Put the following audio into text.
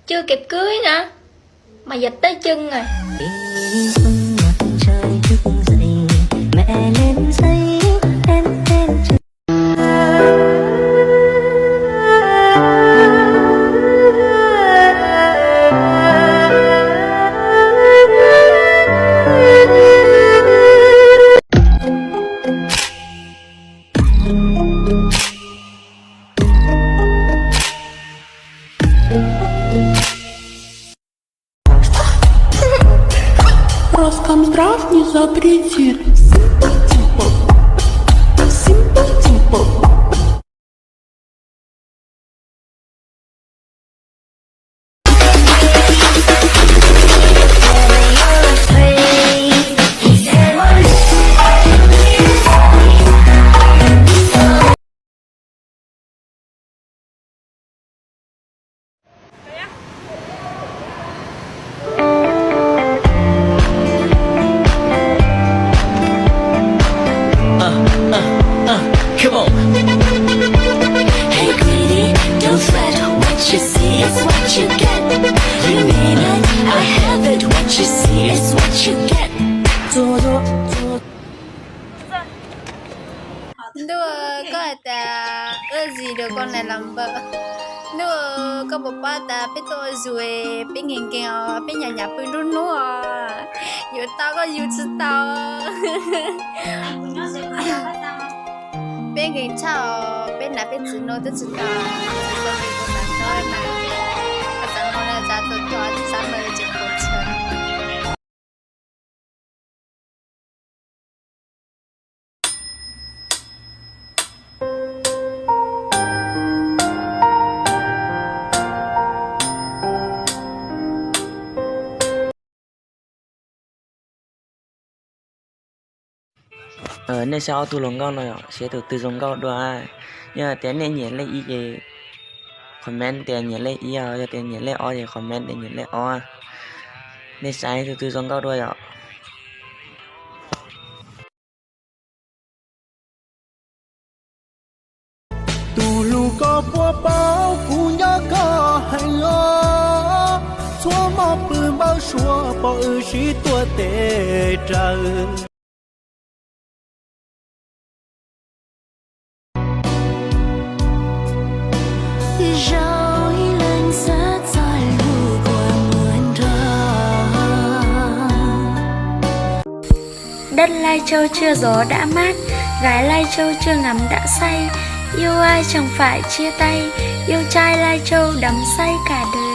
chưa kịp cưới nữa mà dịch tới chân rồi. Xuân mặt trời thức dậy, mẹ lên giấy em lên trời. Роскомздрав не запретит. Come on. Hey greedy, don't fret. What you see is what you get. You mean it, I have it. What you see is what you get. Đưa có ta ơ gì được con này làm vợ. Đưa có một ba ta biết tôi rồi biết nghiền kèo biết nhà nhà bên run nữa. Giờ tao có yêu chứ tao. Bên nghiền chào bên nào bên chữ nói tới chữ tao. Chữ tao bị cô tao nói mà. Tao nói là cha tôi cho thì sao mà chữ cô chơi. Nên sao tôi lòng cao này sẽ được từ dòng cao đua nhưng mà tiền này nhảy lấy ý gì comment tiền nhảy lấy ý cho tiền nhảy lấy o thì comment tiền nhảy lấy o nên sai từ dòng cao đua ạ. Tu lu có bùa bao cú nhớ có hay lo xóa mò bự bao xóa bỏ ư sĩ tua tệ trời. Rơi lên rất dài lùi qua muôn Đất Lai Châu chưa gió đã mát, gái Lai Châu chưa ngắm đã say. Yêu ai chẳng phải chia tay, yêu trai Lai Châu đắm say cả đời.